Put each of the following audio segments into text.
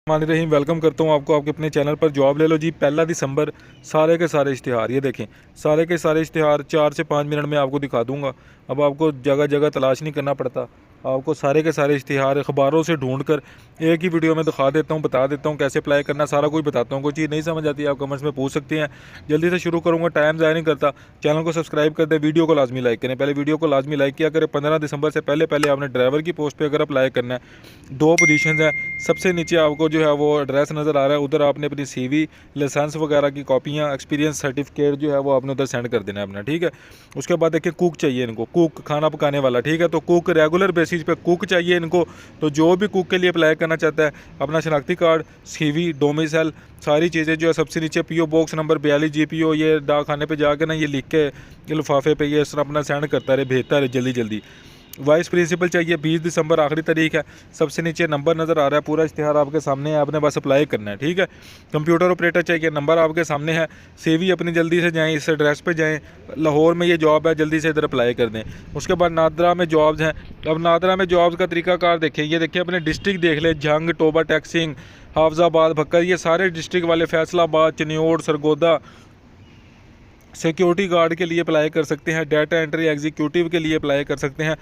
रहीम welcome करता हूँ आपको आपके अपने चैनल पर। जॉब ले लो जी, 1 दिसंबर। सारे के सारे इश्तिहार ये देखें, सारे के सारे इश्तिहार 4 से 5 मिनट में आपको दिखा दूंगा। अब आपको जगह जगह तलाश नहीं करना पड़ता, आपको सारे के सारे इश्तिहार अखबारों से ढूंढ कर एक ही वीडियो में दिखा देता हूँ, बता देता हूँ कैसे अप्लाई करना, सारा कुछ बताता हूँ। कोई चीज़ नहीं समझ आती आप कमेंट्स में पूछ सकते हैं। जल्दी से शुरू करूँगा, टाइम ज़ाया नहीं करता। चैनल को सब्सक्राइब कर दें, वीडियो को लाजमी लाइक करें। पहले वीडियो को लाजमी लाइक किया करें। 15 दिसंबर से पहले पहले आपने ड्राइवर की पोस्ट पर अगर अप्लाई करना है, 2 पोजीशन है। सबसे नीचे आपको जो है वो एड्रेस नज़र आ रहा है, उधर आपने अपनी CV, लाइसेंस वगैरह की कॉपियाँ, एक्सपीरियंस सर्टिफिकेट जो है वो आपने उधर सेंड कर देना है अपना, ठीक है। उसके बाद देखिए कुक चाहिए इनको, कुक खाना पकाने वाला, ठीक है। तो कुक रेगुलर बेसिस पे कुक चाहिए इनको। तो जो भी कुक के लिए अप्लाई करना चाहता है, अपना शनाख्ती कार्ड, CV, डोमिसाइल, सारी चीज़ें जो है सबसे नीचे PO बॉक्स नंबर 42 GPO, ये डाक खाने पर जाकर ना ये लिख के लिफाफे पे ये इस तरह अपना सेंड करता रहे, भेजता रहे जल्दी जल्दी। वाइस प्रिंसिपल चाहिए, 20 दिसंबर आखिरी तारीख है। सबसे नीचे नंबर नज़र आ रहा है, पूरा इश्तिहार आपके सामने है, आपने बस अप्लाई करना है, ठीक है। कंप्यूटर ऑपरेटर चाहिए, नंबर आपके सामने है। CV अपनी जल्दी से जाएं, इस एड्रेस पे जाएं। लाहौर में ये जॉब है, जल्दी से इधर अप्लाई कर दें। उसके बाद नादरा में जॉब्स हैं। अब नादरा में जॉब्स का तरीकाकार देखें, ये देखिए अपने डिस्ट्रिक्ट देख लें, जंग, टोबा, टैक्सिंग, हाफजाबाद, भक्कर, ये सारे डिस्ट्रिक्ट वाले, फैसलाबाद, चनियोड़, सरगोदा। सिक्योरिटी गार्ड के लिए अप्लाई कर सकते हैं, डाटा एंट्री एग्जीक्यूटिव के लिए अप्लाई कर सकते हैं।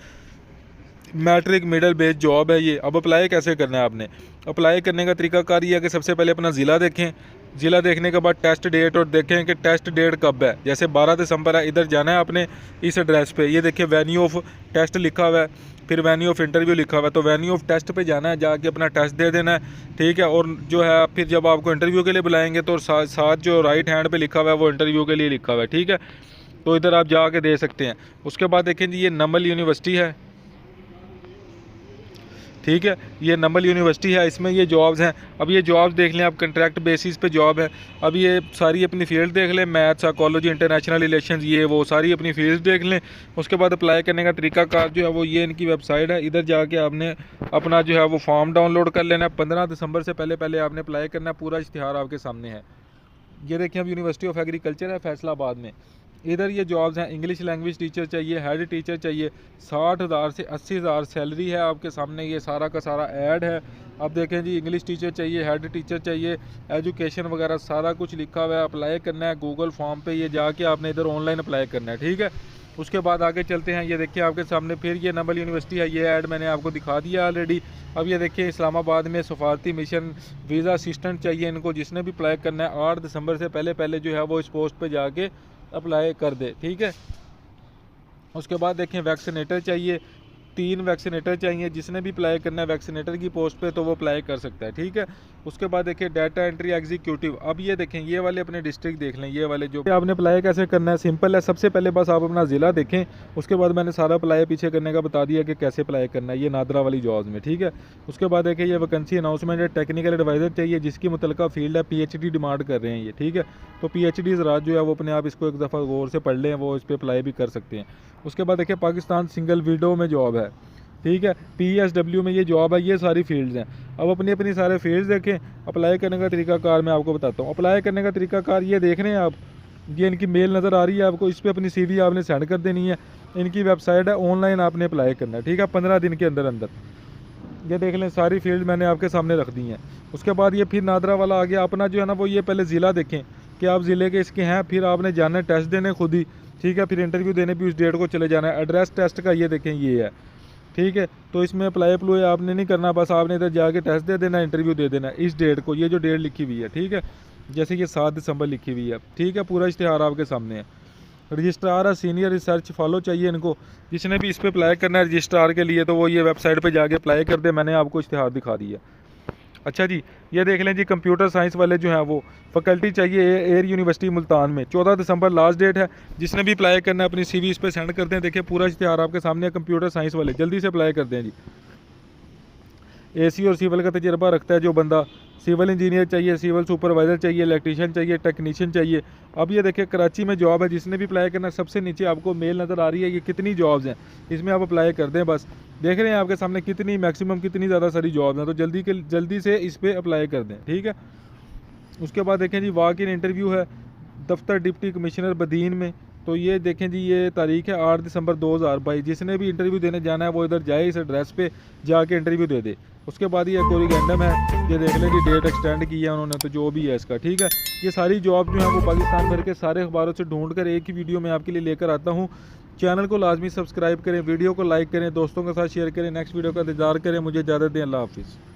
मैट्रिक मिडल बेस जॉब है ये। अब अप्लाई कैसे करना है आपने? अप्लाई करने का तरीकाकार ये है कि सबसे पहले अपना ज़िला देखें। ज़िला देखने के बाद टेस्ट डेट, और देखें कि टेस्ट डेट कब है। जैसे 12 दिसंबर है, इधर जाना है आपने इस एड्रेस पे। ये देखिए वेन्यू ऑफ टेस्ट लिखा हुआ है, फिर वेन्यू ऑफ इंटरव्यू लिखा हुआ है। तो वेन्यू ऑफ टेस्ट पे जाना है, जाके अपना टेस्ट दे देना है, ठीक है। और जो है फिर जब आपको इंटरव्यू के लिए बुलाएंगे तो साथ जो राइट हैंड पे लिखा हुआ है वो इंटरव्यू के लिए लिखा हुआ है, ठीक है। तो इधर आप जाके दे सकते हैं। उसके बाद देखें जी, ये नमल यूनिवर्सिटी है, ठीक है। ये नमल यूनिवर्सिटी है, इसमें ये जॉब्स हैं। अब ये जॉब्स देख लें आप, कॉन्ट्रैक्ट बेसिस पे जॉब है। अब ये सारी अपनी फील्ड देख लें, मैथ, साइकोलॉजी, इंटरनेशनल रिलेशंस, ये वो सारी अपनी फील्ड देख लें। उसके बाद अप्लाई करने का तरीकाकार जो है वो ये इनकी वेबसाइट है, इधर जाके आपने अपना जो है वो फॉर्म डाउनलोड कर लेना है। 15 दिसंबर से पहले पहले आपने अप्लाई करना है। पूरा इश्तिहार आपके सामने है। ये देखिए, अब यूनिवर्सिटी ऑफ एग्रीकल्चर है फैसलाबाद में। इधर ये जॉब्स हैं, इंग्लिश लैंग्वेज टीचर चाहिए, हेड टीचर चाहिए। 60,000 से 80,000 सैलरी है आपके सामने, ये सारा का सारा ऐड है। अब देखें जी, इंग्लिश टीचर चाहिए, हेड टीचर चाहिए, एजुकेशन वगैरह सारा कुछ लिखा हुआ है। अप्लाई करना है गूगल फॉर्म पे, ये जाके आपने इधर ऑनलाइन अप्लाई करना है, ठीक है। उसके बाद आगे चलते हैं। ये देखिए आपके सामने फिर ये नमल यूनिवर्सिटी है, ये ऐड मैंने आपको दिखा दिया ऑलरेडी। अब ये देखिए, इस्लामाबाद में सफारती मिशन वीज़ा असिस्टेंट चाहिए इनको, जिसने भी अप्लाई करना है 8 दिसंबर से पहले पहले जो है वो इस पोस्ट पे जाके अप्लाई कर दे, ठीक है। उसके बाद देखें, वैक्सीनेटर चाहिए, 3 वैक्सीनेटर चाहिए। जिसने भी अप्लाई करना है वैक्सीनेटर की पोस्ट पे तो वो अप्लाई कर सकता है, ठीक है। उसके बाद देखिए, डाटा एंट्री एग्जीक्यूटिव। अब ये देखें, ये वाले अपने डिस्ट्रिक्ट देख लें, ये वाले जो आपने अप्लाई कैसे करना है, सिंपल है। सबसे पहले बस आप अपना ज़िला देखें, उसके बाद मैंने सारा अप्लाई पीछे करने का बता दिया कि कैसे अप्लाई करना है, ये नादरा वाली जॉब्स में, ठीक है। उसके बाद देखिए, ये वैकेंसी अनाउंसमेंट है, टेक्निकल एडवाइज़र चाहिए, जिसकी मुतलका फील्ड है, PhD डिमांड कर रहे हैं ये, ठीक है। तो PhD ज़रात जो है वो अपने आप इसको एक दफ़ा गौर से पढ़ लें, वो इस पर अप्लाई भी कर सकते हैं। उसके बाद देखिए, पाकिस्तान सिंगल विंडो में जॉब है, ठीक है। PSW में ये जॉब है, ये सारी फील्ड्स हैं। अब अपनी अपनी सारे फील्ड्स देखें। अप्लाई करने का तरीकाकार मैं आपको बताता हूँ। अप्लाई करने का तरीकाकार ये देख रहे हैं आप, ये इनकी मेल नज़र आ रही है आपको, इस पर अपनी CV आपने सेंड कर देनी है। इनकी वेबसाइट है, ऑनलाइन आपने अप्लाई करना है, ठीक है, 15 दिन के अंदर अंदर। ये देख लें, सारी फील्ड मैंने आपके सामने रख दी हैं। उसके बाद ये फिर नादरा वाला आ गया। अपना जो है ना वो, ये पहले ज़िला देखें कि आप ज़िले के इसके हैं, फिर आपने जाना है टेस्ट देने खुद ही, ठीक है। फिर इंटरव्यू देने भी उस डेट को चले जाना है। एड्रेस टेस्ट का ये देखें, ये है, ठीक है। तो इसमें अप्लाई आपने नहीं करना, बस आपने इधर जाके टेस्ट दे देना, इंटरव्यू दे देना इस डेट को, ये जो डेट लिखी हुई है, ठीक है। जैसे ये 7 दिसंबर लिखी हुई है, ठीक है। पूरा इश्तिहार आपके सामने है। रजिस्ट्रार है, सीनियर रिसर्च फॉलो चाहिए इनको। जिसने भी इस पर अप्लाई करना है रजिस्ट्रार के लिए, तो वो ये वेबसाइट पे जाके अप्लाई कर दे, मैंने आपको इश्तिहार दिखा दिया। अच्छा जी, ये देख लें जी, कंप्यूटर साइंस वाले जो हैं वो फैकल्टी चाहिए, एयर यूनिवर्सिटी मुल्तान में। 14 दिसंबर लास्ट डेट है। जिसने भी अप्लाई करना है अपनी CV इस पर सेंड कर दें। देखिए, पूरा इश्तिहार आपके सामने है। कंप्यूटर साइंस वाले जल्दी से अप्लाई कर दें जी। AC और सिविल का तजर्बा रखता है जो बंदा। सिविल इंजीनियर चाहिए, सिविल सुपरवाइज़र चाहिए, इलेक्ट्रीशियन चाहिए, टेक्नीशियन चाहिए। अब ये देखिए, कराची में जॉब है, जिसने भी अप्लाई करना है, सबसे नीचे आपको मेल नज़र आ रही है, ये कितनी जॉब्स हैं, इसमें आप अप्लाई कर दें बस। देख रहे हैं आपके सामने कितनी मैक्सिमम कितनी ज़्यादा सारी जॉब्स हैं, तो जल्दी से इस पर अप्लाई कर दें, ठीक है। उसके बाद देखें जी, वॉक इन इंटरव्यू है दफ्तर डिप्टी कमिश्नर बदीन में। तो ये देखें जी, ये तारीख है 8 दिसंबर 2022। जिसने भी इंटरव्यू देने जाना है वो इधर जाए, इस एड्रेस पे जाके इंटरव्यू दे दे। उसके बाद ये कोरिगेंडम है, ये देख लें जी डेट एक्सटेंड की है उन्होंने, तो जो भी है इसका ठीक है। ये सारी जॉब जो है वो पाकिस्तान भर के सारे अखबारों से ढूंढ कर एक ही वीडियो में आपके लिए लेकर आता हूँ। चैनल को लाजमी सब्सक्राइब करें, वीडियो को लाइक करें, दोस्तों के साथ शेयर करें। नेक्स्ट वीडियो का इंतजार करें। मुझे इजाज़त दें। अल्लाह हाफिज़।